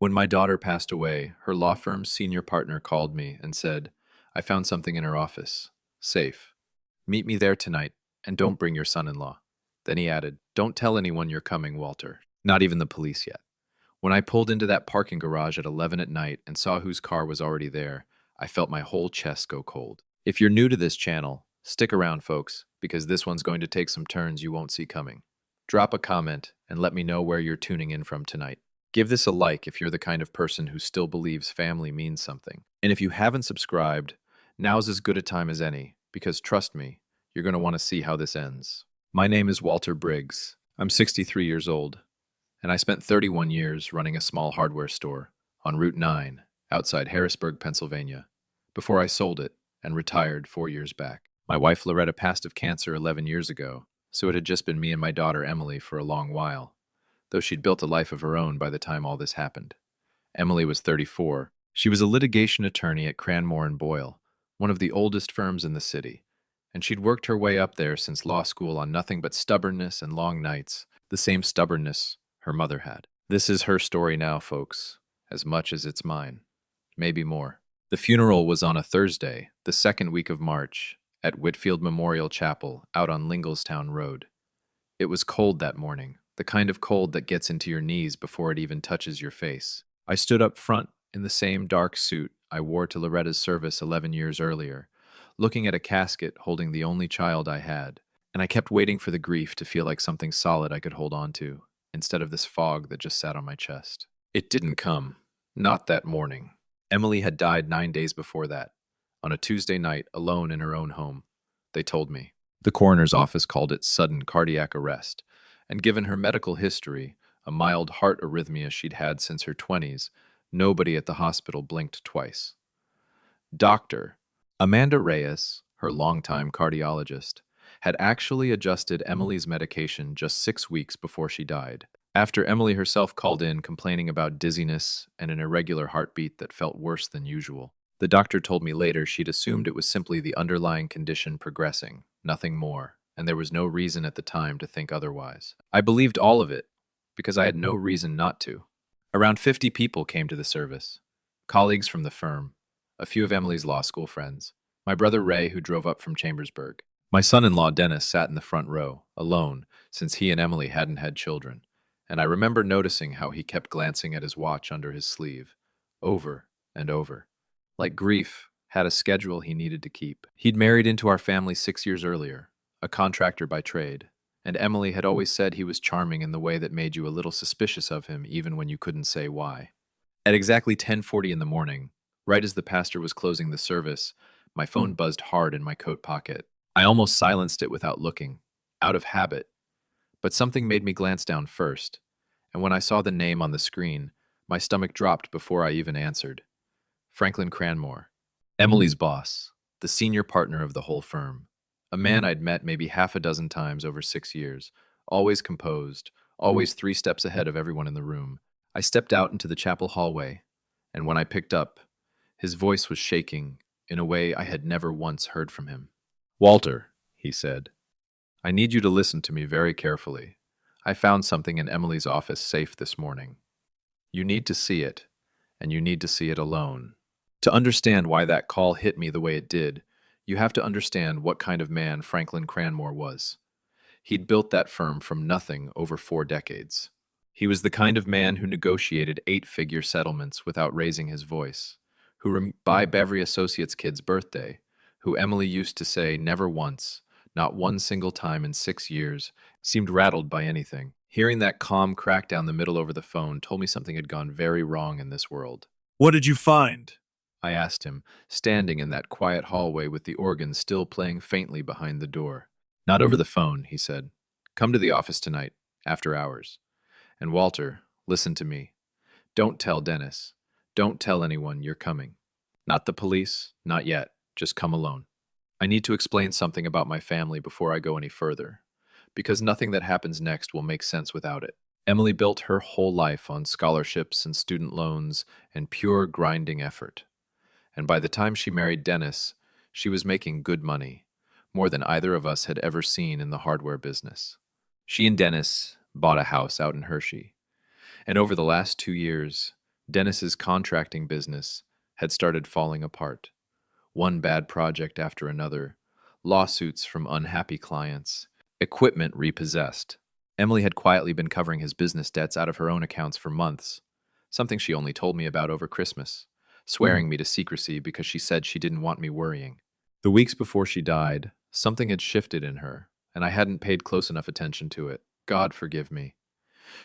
When my daughter passed away, her law firm's senior partner called me and said, I found something in her office. Safe. Meet me there tonight, and don't bring your son-in-law. Then he added, Don't tell anyone you're coming, Walter. Not even the police yet. When I pulled into that parking garage at 11 at night and saw whose car was already there, I felt my whole chest go cold. If you're new to this channel, stick around, folks, because this one's going to take some turns you won't see coming. Drop a comment and let me know where you're tuning in from tonight. Give this a like if you're the kind of person who still believes family means something. And if you haven't subscribed, now's as good a time as any, because trust me, you're going to want to see how this ends. My name is Walter Briggs. I'm 63 years old, and I spent 31 years running a small hardware store on Route 9 outside Harrisburg, Pennsylvania, before I sold it and retired 4 years back. My wife Loretta passed of cancer 11 years ago, so it had just been me and my daughter Emily for a long while, though she'd built a life of her own by the time all this happened. Emily was 34. She was a litigation attorney at Cranmore and Boyle, one of the oldest firms in the city, and she'd worked her way up there since law school on nothing but stubbornness and long nights, the same stubbornness her mother had. This is her story now, folks, as much as it's mine. Maybe more. The funeral was on a Thursday, the second week of March, at Whitfield Memorial Chapel out on Linglestown Road. It was cold that morning, the kind of cold that gets into your knees before it even touches your face. I stood up front in the same dark suit I wore to Loretta's service 11 years earlier, looking at a casket holding the only child I had, and I kept waiting for the grief to feel like something solid I could hold on to, instead of this fog that just sat on my chest. It didn't come. Not that morning. Emily had died 9 days before that, on a Tuesday night alone in her own home. They told me. The coroner's office called it sudden cardiac arrest, and given her medical history, a mild heart arrhythmia she'd had since her 20s, nobody at the hospital blinked twice. Doctor Amanda Reyes, her longtime cardiologist, had actually adjusted Emily's medication just 6 weeks before she died, after Emily herself called in complaining about dizziness and an irregular heartbeat that felt worse than usual. The doctor told me later she'd assumed it was simply the underlying condition progressing, nothing more, and there was no reason at the time to think otherwise. I believed all of it, because I had no reason not to. Around 50 people came to the service. Colleagues from the firm, a few of Emily's law school friends, my brother Ray, who drove up from Chambersburg. My son-in-law Dennis sat in the front row, alone, since he and Emily hadn't had children, and I remember noticing how he kept glancing at his watch under his sleeve, over and over. Like grief had a schedule he needed to keep. He'd married into our family 6 years earlier, a contractor by trade, and Emily had always said he was charming in the way that made you a little suspicious of him even when you couldn't say why. At exactly 10:40 in the morning, right as the pastor was closing the service, my phone buzzed hard in my coat pocket. I almost silenced it without looking, out of habit, but something made me glance down first, and when I saw the name on the screen, my stomach dropped before I even answered. Franklin Cranmore, Emily's boss, the senior partner of the whole firm, a man I'd met maybe half a dozen times over 6 years, always composed, always 3 steps ahead of everyone in the room. I stepped out into the chapel hallway, and when I picked up, his voice was shaking in a way I had never once heard from him. Walter, he said, I need you to listen to me very carefully. I found something in Emily's office safe this morning. You need to see it, and you need to see it alone. To understand why that call hit me the way it did, you have to understand what kind of man Franklin Cranmore was. He'd built that firm from nothing over 4 decades. He was the kind of man who negotiated 8-figure settlements without raising his voice, who buy Beverly Associates' kid's birthday, who Emily used to say never once, not one single time in 6 years, seemed rattled by anything. Hearing that calm crack down the middle over the phone told me something had gone very wrong in this world. What did you find? I asked him, standing in that quiet hallway with the organ still playing faintly behind the door. Not over the phone, he said. Come to the office tonight, after hours. And Walter, listen to me. Don't tell Dennis. Don't tell anyone you're coming. Not the police, not yet. Just come alone. I need to explain something about my family before I go any further, because nothing that happens next will make sense without it. Emily built her whole life on scholarships and student loans and pure grinding effort. And by the time she married Dennis, she was making good money, more than either of us had ever seen in the hardware business. She and Dennis bought a house out in Hershey, and over the last 2 years, Dennis's contracting business had started falling apart. One bad project after another, lawsuits from unhappy clients, equipment repossessed. Emily had quietly been covering his business debts out of her own accounts for months, something she only told me about over Christmas, swearing me to secrecy because she said she didn't want me worrying. The weeks before she died, something had shifted in her, and I hadn't paid close enough attention to it. God forgive me.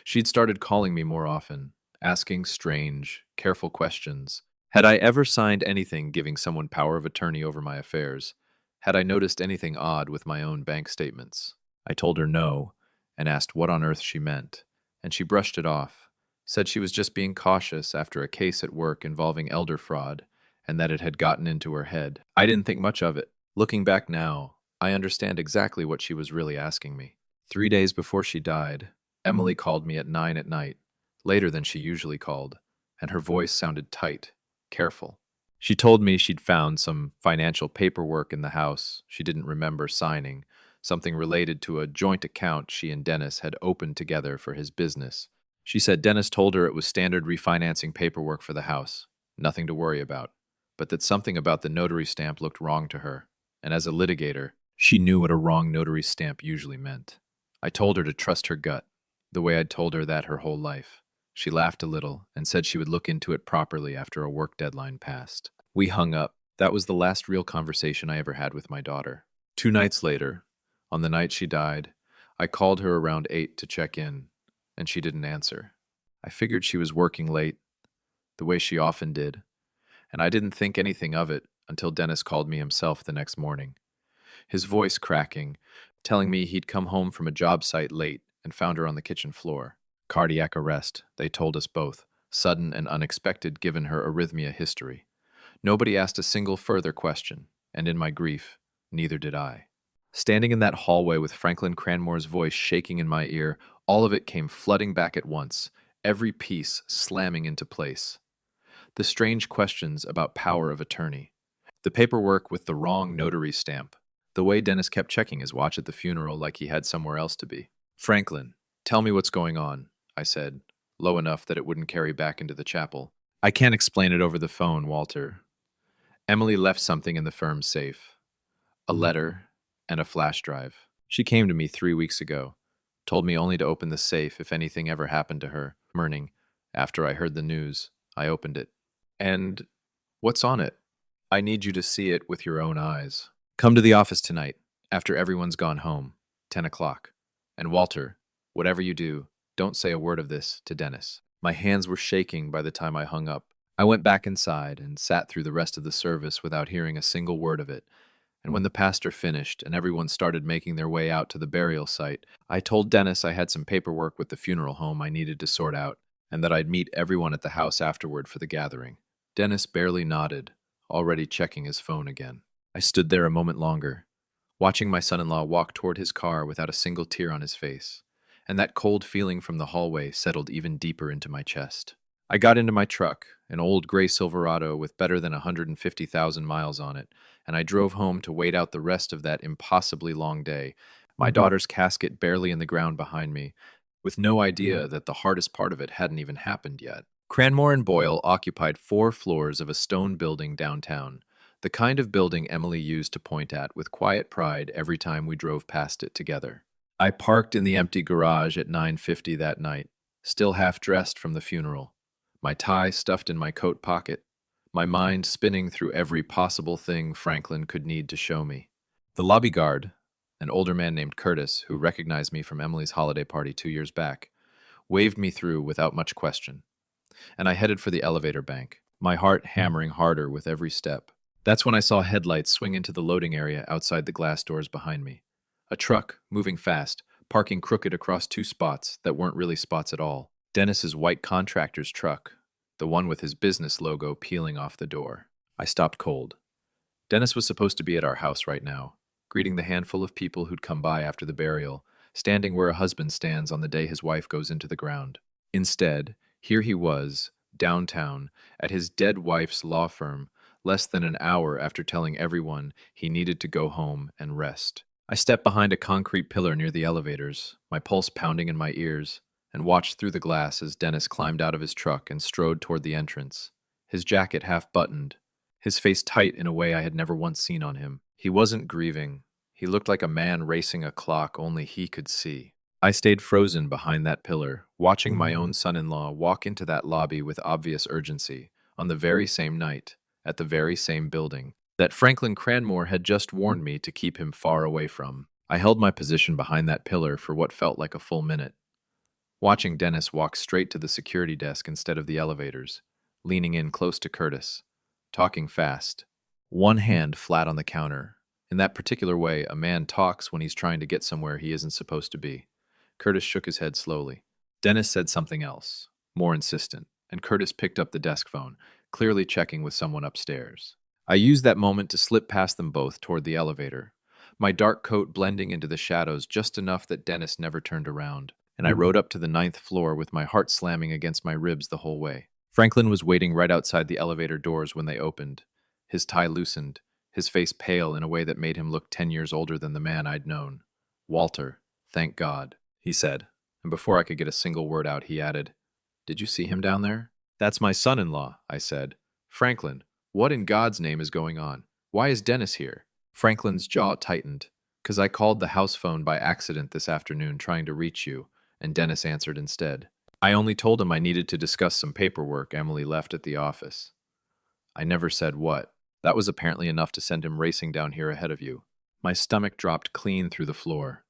She'd started calling me more often, asking strange, careful questions. Had I ever signed anything giving someone power of attorney over my affairs? Had I noticed anything odd with my own bank statements? I told her no, and asked what on earth she meant, and she brushed it off, said she was just being cautious after a case at work involving elder fraud, and that it had gotten into her head. I didn't think much of it. Looking back now, I understand exactly what she was really asking me. 3 days before she died, Emily called me at 9 at night, later than she usually called, and her voice sounded tight, careful. She told me she'd found some financial paperwork in the house she didn't remember signing, something related to a joint account she and Dennis had opened together for his business. She said Dennis told her it was standard refinancing paperwork for the house, nothing to worry about, but that something about the notary stamp looked wrong to her, and as a litigator, she knew what a wrong notary stamp usually meant. I told her to trust her gut, the way I'd told her that her whole life. She laughed a little and said she would look into it properly after a work deadline passed. We hung up. That was the last real conversation I ever had with my daughter. 2 nights later, on the night she died, I called her around 8 to check in, and she didn't answer. I figured she was working late, the way she often did, and I didn't think anything of it until Dennis called me himself the next morning, his voice cracking, telling me he'd come home from a job site late and found her on the kitchen floor. Cardiac arrest, they told us both, sudden and unexpected given her arrhythmia history. Nobody asked a single further question, and in my grief, neither did I. Standing in that hallway with Franklin Cranmore's voice shaking in my ear, all of it came flooding back at once, every piece slamming into place. The strange questions about power of attorney, the paperwork with the wrong notary stamp, the way Dennis kept checking his watch at the funeral like he had somewhere else to be. Franklin, tell me what's going on, I said, low enough that it wouldn't carry back into the chapel. I can't explain it over the phone, Walter. Emily left something in the firm's safe, a letter and a flash drive. She came to me 3 weeks ago, told me only to open the safe if anything ever happened to her. Morning, after I heard the news, I opened it. And what's on it? I need you to see it with your own eyes. Come to the office tonight, after everyone's gone home, 10 o'clock. And Walter, whatever you do, don't say a word of this to Dennis. My hands were shaking by the time I hung up. I went back inside and sat through the rest of the service without hearing a single word of it. And when the pastor finished and everyone started making their way out to the burial site, I told Dennis I had some paperwork with the funeral home I needed to sort out, and that I'd meet everyone at the house afterward for the gathering. Dennis barely nodded, already checking his phone again. I stood there a moment longer, watching my son-in-law walk toward his car without a single tear on his face, and that cold feeling from the hallway settled even deeper into my chest. I got into my truck, an old gray Silverado with better than 150,000 miles on it, and I drove home to wait out the rest of that impossibly long day, my daughter's casket barely in the ground behind me, with no idea that the hardest part of it hadn't even happened yet. Cranmore and Boyle occupied 4 floors of a stone building downtown, the kind of building Emily used to point at with quiet pride every time we drove past it together. I parked in the empty garage at 9:50 that night, still half dressed from the funeral, my tie stuffed in my coat pocket, my mind spinning through every possible thing Franklin could need to show me. The lobby guard, an older man named Curtis, who recognized me from Emily's holiday party 2 years back, waved me through without much question, and I headed for the elevator bank, my heart hammering harder with every step. That's when I saw headlights swing into the loading area outside the glass doors behind me. A truck, moving fast, parking crooked across 2 spots that weren't really spots at all. Dennis's white contractor's truck, the one with his business logo peeling off the door. I stopped cold. Dennis was supposed to be at our house right now, greeting the handful of people who'd come by after the burial, standing where a husband stands on the day his wife goes into the ground. Instead, here he was, downtown, at his dead wife's law firm, less than an hour after telling everyone he needed to go home and rest. I stepped behind a concrete pillar near the elevators, my pulse pounding in my ears. and watched through the glass as Dennis climbed out of his truck and strode toward the entrance, his jacket half buttoned, his face tight in a way I had never once seen on him. He wasn't grieving. He looked like a man racing a clock only he could see. I stayed frozen behind that pillar, watching my own son-in-law walk into that lobby with obvious urgency, on the very same night, at the very same building, that Franklin Cranmore had just warned me to keep him far away from. I held my position behind that pillar for what felt like a full minute, watching Dennis walk straight to the security desk instead of the elevators, leaning in close to Curtis, talking fast, one hand flat on the counter. In that particular way, a man talks when he's trying to get somewhere he isn't supposed to be. Curtis shook his head slowly. Dennis said something else, more insistent, and Curtis picked up the desk phone, clearly checking with someone upstairs. I used that moment to slip past them both toward the elevator, my dark coat blending into the shadows just enough that Dennis never turned around, and I rode up to the 9th floor with my heart slamming against my ribs the whole way. Franklin was waiting right outside the elevator doors when they opened, his tie loosened, his face pale in a way that made him look 10 years older than the man I'd known. "Walter, thank God," he said, and before I could get a single word out, he added, "Did you see him down there?" "That's my son-in-law," I said. "Franklin, what in God's name is going on? Why is Dennis here?" Franklin's jaw tightened. "'Cause I called the house phone by accident this afternoon trying to reach you, and Dennis answered instead. I only told him I needed to discuss some paperwork Emily left at the office. I never said what. That was apparently enough to send him racing down here ahead of you." My stomach dropped clean through the floor.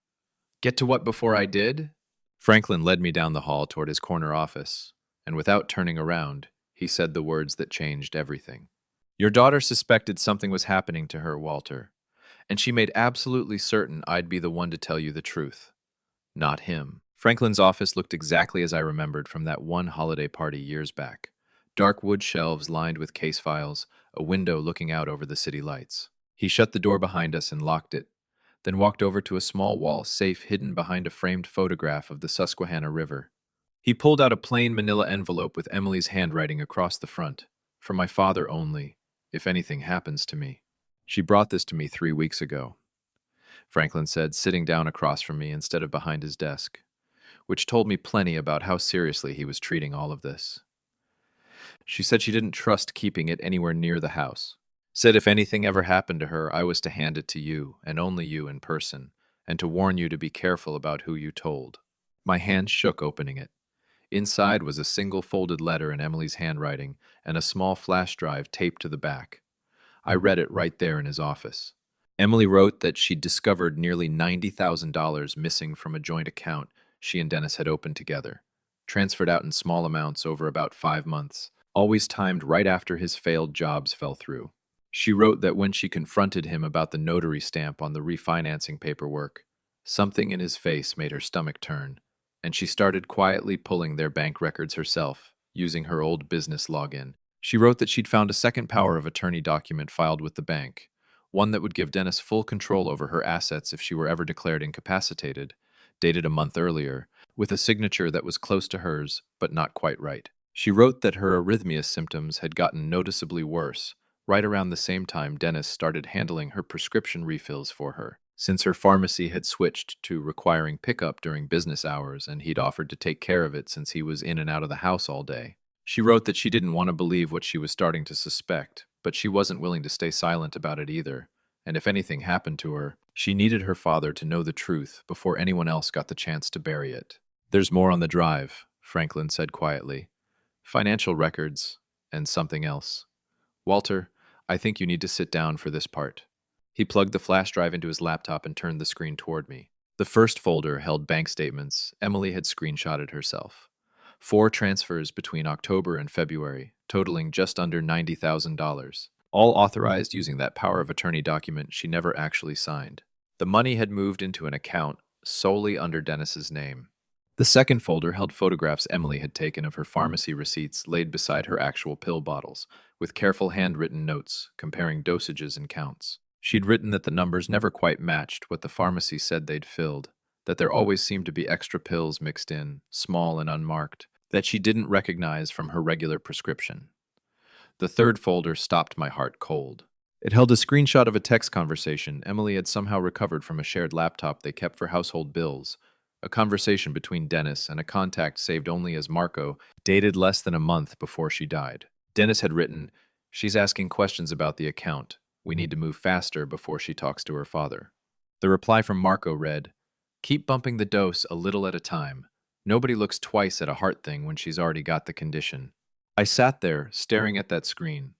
"Get to what before I did?" Franklin led me down the hall toward his corner office, and without turning around, he said the words that changed everything. "Your daughter suspected something was happening to her, Walter, and she made absolutely certain I'd be the one to tell you the truth, not him." Franklin's office looked exactly as I remembered from that one holiday party years back. Dark wood shelves lined with case files, a window looking out over the city lights. He shut the door behind us and locked it, then walked over to a small wall safe hidden behind a framed photograph of the Susquehanna River. He pulled out a plain manila envelope with Emily's handwriting across the front. "For my father only, if anything happens to me." "She brought this to me 3 weeks ago," Franklin said, sitting down across from me instead of behind his desk, which told me plenty about how seriously he was treating all of this. "She said she didn't trust keeping it anywhere near the house. Said if anything ever happened to her, I was to hand it to you, and only you in person, and to warn you to be careful about who you told." My hand shook opening it. Inside was a single folded letter in Emily's handwriting and a small flash drive taped to the back. I read it right there in his office. Emily wrote that she'd discovered nearly $90,000 missing from a joint account she and Dennis had opened together, transferred out in small amounts over about 5 months, always timed right after his failed jobs fell through. She wrote that when she confronted him about the notary stamp on the refinancing paperwork, something in his face made her stomach turn, and she started quietly pulling their bank records herself, using her old business login. She wrote that she'd found a second power of attorney document filed with the bank, one that would give Dennis full control over her assets if she were ever declared incapacitated, dated a month earlier, with a signature that was close to hers, but not quite right. She wrote that her arrhythmia symptoms had gotten noticeably worse, right around the same time Dennis started handling her prescription refills for her, since her pharmacy had switched to requiring pickup during business hours and he'd offered to take care of it since he was in and out of the house all day. She wrote that she didn't want to believe what she was starting to suspect, but she wasn't willing to stay silent about it either, and if anything happened to her, she needed her father to know the truth before anyone else got the chance to bury it. "There's more on the drive," Franklin said quietly. "Financial records, and something else. Walter, I think you need to sit down for this part." He plugged the flash drive into his laptop and turned the screen toward me. The first folder held bank statements Emily had screenshotted herself. 4 transfers between October and February, totaling just under $90,000, all authorized using that power of attorney document she never actually signed. The money had moved into an account solely under Dennis's name. The second folder held photographs Emily had taken of her pharmacy receipts laid beside her actual pill bottles, with careful handwritten notes comparing dosages and counts. She'd written that the numbers never quite matched what the pharmacy said they'd filled, that there always seemed to be extra pills mixed in, small and unmarked, that she didn't recognize from her regular prescription. The third folder stopped my heart cold. It held a screenshot of a text conversation Emily had somehow recovered from a shared laptop they kept for household bills, A conversation between Dennis and a contact saved only as Marco, dated less than a month before she died. Dennis had written, "She's asking questions about the account. We need to move faster before she talks to her father." The reply from Marco read, "Keep bumping the dose a little at a time. Nobody looks twice at a heart thing when she's already got the condition." I sat there, staring at that screen,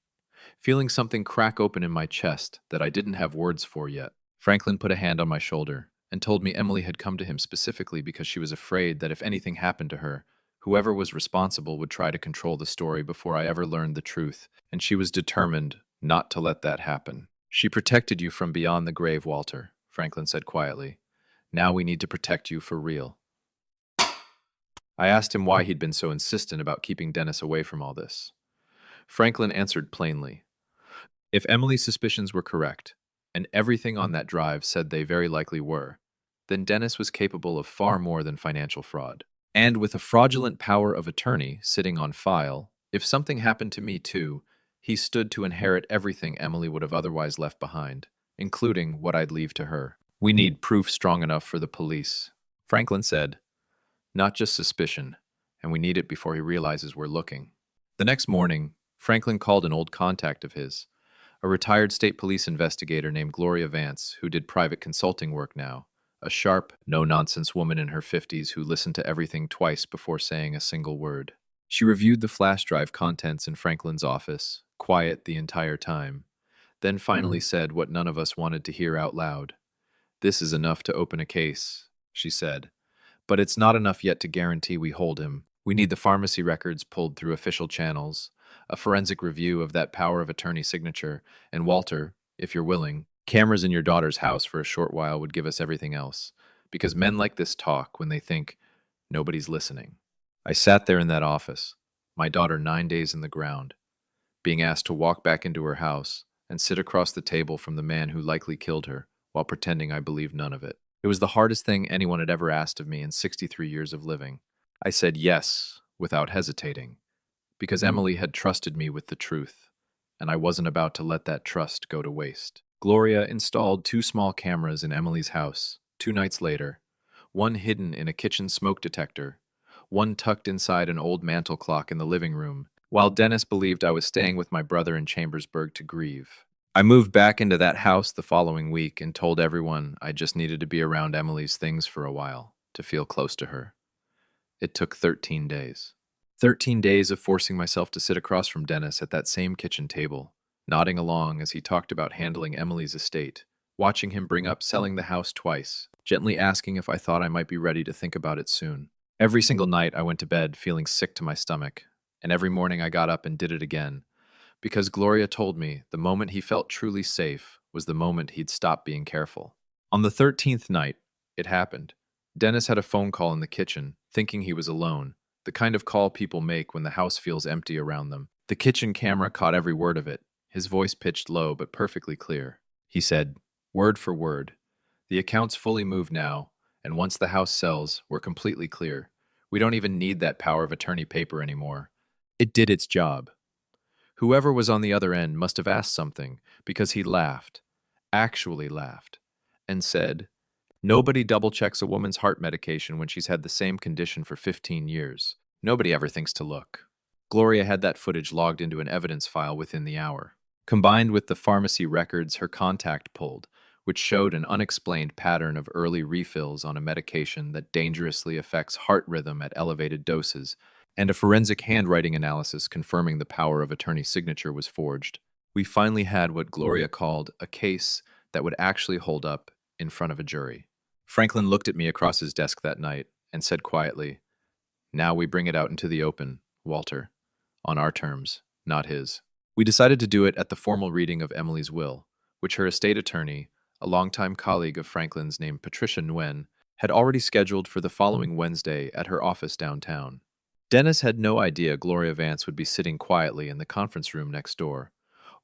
feeling something crack open in my chest that I didn't have words for yet. Franklin put a hand on my shoulder and told me Emily had come to him specifically because she was afraid that if anything happened to her, whoever was responsible would try to control the story before I ever learned the truth, and she was determined not to let that happen. "She protected you from beyond the grave, Walter," Franklin said quietly. "Now we need to protect you for real." I asked him why he'd been so insistent about keeping Dennis away from all this. Franklin answered plainly. If Emily's suspicions were correct, and everything on that drive said they very likely were, then Dennis was capable of far more than financial fraud. And with a fraudulent power of attorney sitting on file, if something happened to me too, he stood to inherit everything Emily would have otherwise left behind, including what I'd leave to her. "We need proof strong enough for the police," Franklin said. "Not just suspicion, and we need it before he realizes we're looking." The next morning, Franklin called an old contact of his, a retired state police investigator named Gloria Vance, who did private consulting work now, a sharp, no-nonsense woman in her 50s who listened to everything twice before saying a single word. She reviewed the flash drive contents in Franklin's office, quiet the entire time, then finally said what none of us wanted to hear out loud. "This is enough to open a case," she said. "But it's not enough yet to guarantee we hold him. We need the pharmacy records pulled through official channels, a forensic review of that power of attorney signature, and Walter, if you're willing, cameras in your daughter's house for a short while would give us everything else. Because men like this talk when they think nobody's listening." I sat there in that office, my daughter 9 days in the ground, being asked to walk back into her house and sit across the table from the man who likely killed her, while pretending I believed none of it. It was the hardest thing anyone had ever asked of me in 63 years of living. I said yes, without hesitating, because Emily had trusted me with the truth, and I wasn't about to let that trust go to waste. Gloria installed 2 small cameras in Emily's house 2 nights later, one hidden in a kitchen smoke detector, one tucked inside an old mantel clock in the living room, while Dennis believed I was staying with my brother in Chambersburg to grieve. I moved back into that house the following week and told everyone I just needed to be around Emily's things for a while, to feel close to her. It took 13 days. 13 days of forcing myself to sit across from Dennis at that same kitchen table, nodding along as he talked about handling Emily's estate, watching him bring up selling the house twice, gently asking if I thought I might be ready to think about it soon. Every single night I went to bed feeling sick to my stomach, and every morning I got up and did it again, because Gloria told me the moment he felt truly safe was the moment he'd stop being careful. On the 13th night, it happened. Dennis had a phone call in the kitchen, thinking he was alone, the kind of call people make when the house feels empty around them. The kitchen camera caught every word of it, his voice pitched low but perfectly clear. He said, word for word, "The account's fully moved now, and once the house sells, we're completely clear. We don't even need that power of attorney paper anymore. It did its job." Whoever was on the other end must have asked something, because he laughed, actually laughed, and said, "Nobody double-checks a woman's heart medication when she's had the same condition for 15 years. Nobody ever thinks to look." Gloria had that footage logged into an evidence file within the hour, combined with the pharmacy records her contact pulled, which showed an unexplained pattern of early refills on a medication that dangerously affects heart rhythm at elevated doses, and a forensic handwriting analysis confirming the power of attorney signature was forged. We finally had what Gloria called a case that would actually hold up in front of a jury. Franklin looked at me across his desk that night and said quietly, "Now we bring it out into the open, Walter, on our terms, not his." We decided to do it at the formal reading of Emily's will, which her estate attorney, a longtime colleague of Franklin's named Patricia Nguyen, had already scheduled for the following Wednesday at her office downtown. Dennis had no idea Gloria Vance would be sitting quietly in the conference room next door,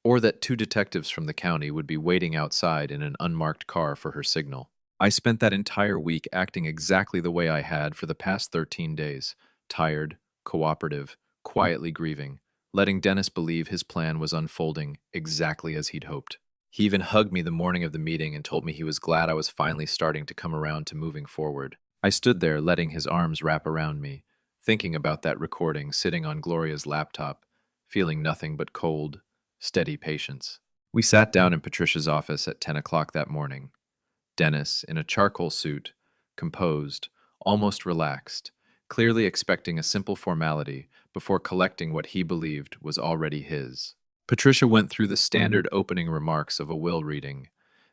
or that 2 detectives from the county would be waiting outside in an unmarked car for her signal. I spent that entire week acting exactly the way I had for the past 13 days, tired, cooperative, quietly grieving, letting Dennis believe his plan was unfolding exactly as he'd hoped. He even hugged me the morning of the meeting and told me he was glad I was finally starting to come around to moving forward. I stood there, letting his arms wrap around me, thinking about that recording sitting on Gloria's laptop, feeling nothing but cold, steady patience. We sat down in Patricia's office at 10 o'clock that morning. Dennis, in a charcoal suit, composed, almost relaxed, clearly expecting a simple formality before collecting what he believed was already his. Patricia went through the standard opening remarks of a will reading,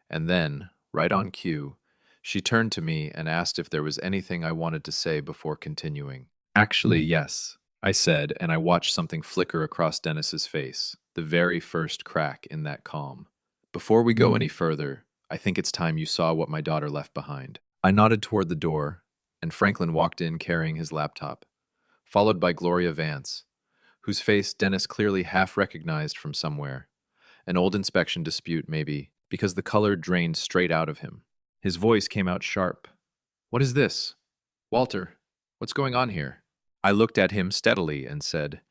and then, right on cue, she turned to me and asked if there was anything I wanted to say before continuing. Actually, yes, I said, and I watched something flicker across Dennis's face, the very first crack in that calm. Before we go any further, I think it's time you saw what my daughter left behind. I nodded toward the door, and Franklin walked in carrying his laptop, followed by Gloria Vance, whose face Dennis clearly half recognized from somewhere. An old inspection dispute, maybe, because the color drained straight out of him. His voice came out sharp. "What is this? Walter, what's going on here?" I looked at him steadily and said,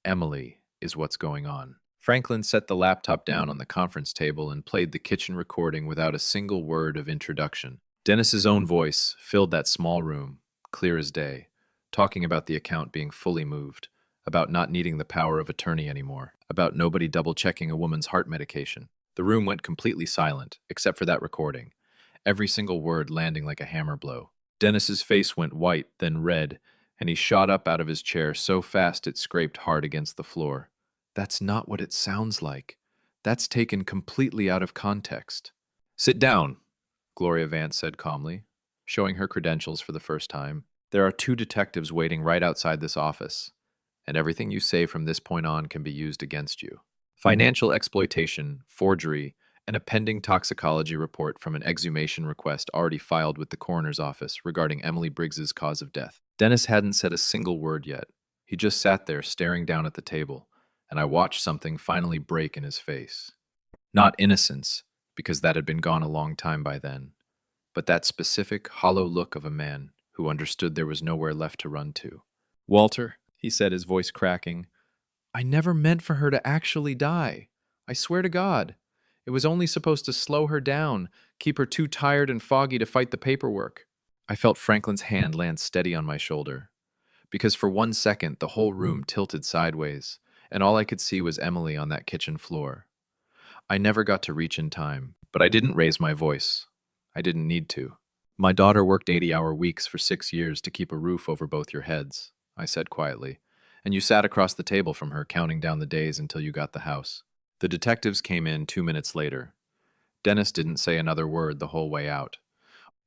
"Emily is what's going on." Franklin set the laptop down on the conference table and played the kitchen recording without a single word of introduction. Dennis's own voice filled that small room, clear as day, talking about the account being fully moved, about not needing the power of attorney anymore, about nobody double-checking a woman's heart medication. The room went completely silent, except for that recording, every single word landing like a hammer blow. Dennis's face went white, then red, and he shot up out of his chair so fast it scraped hard against the floor. "That's not what it sounds like. That's taken completely out of context." "Sit down," Gloria Vance said calmly, showing her credentials for the first time. "There are 2 detectives waiting right outside this office, and everything you say from this point on can be used against you. Financial exploitation, forgery, and a pending toxicology report from an exhumation request already filed with the coroner's office regarding Emily Briggs's cause of death." Dennis hadn't said a single word yet. He just sat there staring down at the table, and I watched something finally break in his face. Not innocence, because that had been gone a long time by then, but that specific, hollow look of a man who understood there was nowhere left to run to. "Walter," he said, his voice cracking, "I never meant for her to actually die. I swear to God. It was only supposed to slow her down, keep her too tired and foggy to fight the paperwork." I felt Franklin's hand land steady on my shoulder, because for 1 second the whole room tilted sideways, and all I could see was Emily on that kitchen floor. I never got to reach in time, but I didn't raise my voice. I didn't need to. "My daughter worked 80-hour weeks for 6 years to keep a roof over both your heads," I said quietly, "and you sat across the table from her counting down the days until you got the house." The detectives came in 2 minutes later. Dennis didn't say another word the whole way out.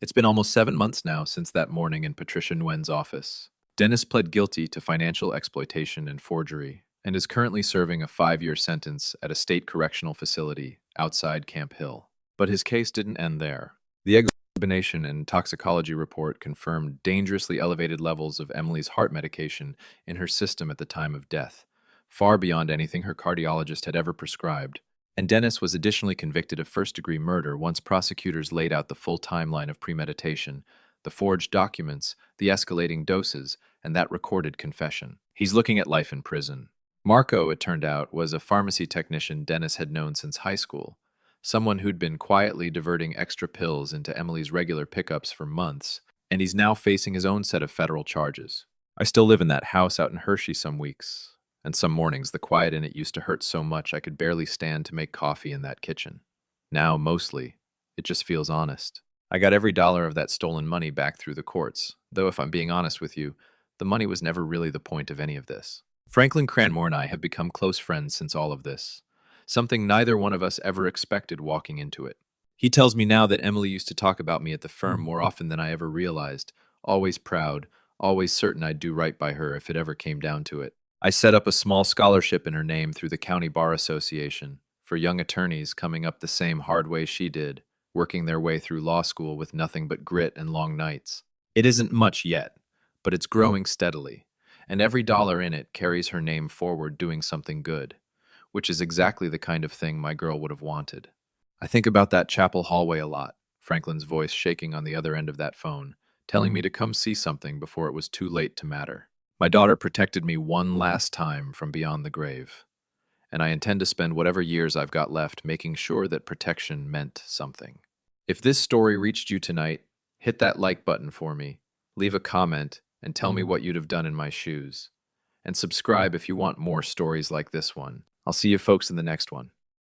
It's been almost 7 months now since that morning in Patricia Nguyen's office. Dennis pled guilty to financial exploitation and forgery, and is currently serving a 5-year sentence at a state correctional facility outside Camp Hill. But his case didn't end there. The examination and toxicology report confirmed dangerously elevated levels of Emily's heart medication in her system at the time of death, far beyond anything her cardiologist had ever prescribed. And Dennis was additionally convicted of first-degree murder once prosecutors laid out the full timeline of premeditation, the forged documents, the escalating doses, and that recorded confession. He's looking at life in prison. Marco, it turned out, was a pharmacy technician Dennis had known since high school, someone who'd been quietly diverting extra pills into Emily's regular pickups for months, and he's now facing his own set of federal charges. I still live in that house out in Hershey some weeks, and some mornings the quiet in it used to hurt so much I could barely stand to make coffee in that kitchen. Now, mostly, it just feels honest. I got every dollar of that stolen money back through the courts, though if I'm being honest with you, the money was never really the point of any of this. Franklin Cranmore and I have become close friends since all of this, something neither one of us ever expected walking into it. He tells me now that Emily used to talk about me at the firm more often than I ever realized, always proud, always certain I'd do right by her if it ever came down to it. I set up a small scholarship in her name through the County Bar Association for young attorneys coming up the same hard way she did, working their way through law school with nothing but grit and long nights. It isn't much yet, but it's growing steadily, and every dollar in it carries her name forward doing something good, which is exactly the kind of thing my girl would have wanted. I think about that chapel hallway a lot, Franklin's voice shaking on the other end of that phone, telling me to come see something before it was too late to matter. My daughter protected me one last time from beyond the grave, and I intend to spend whatever years I've got left making sure that protection meant something. If this story reached you tonight, hit that like button for me, leave a comment, and tell me what you'd have done in my shoes. And subscribe if you want more stories like this one. I'll see you folks in the next one.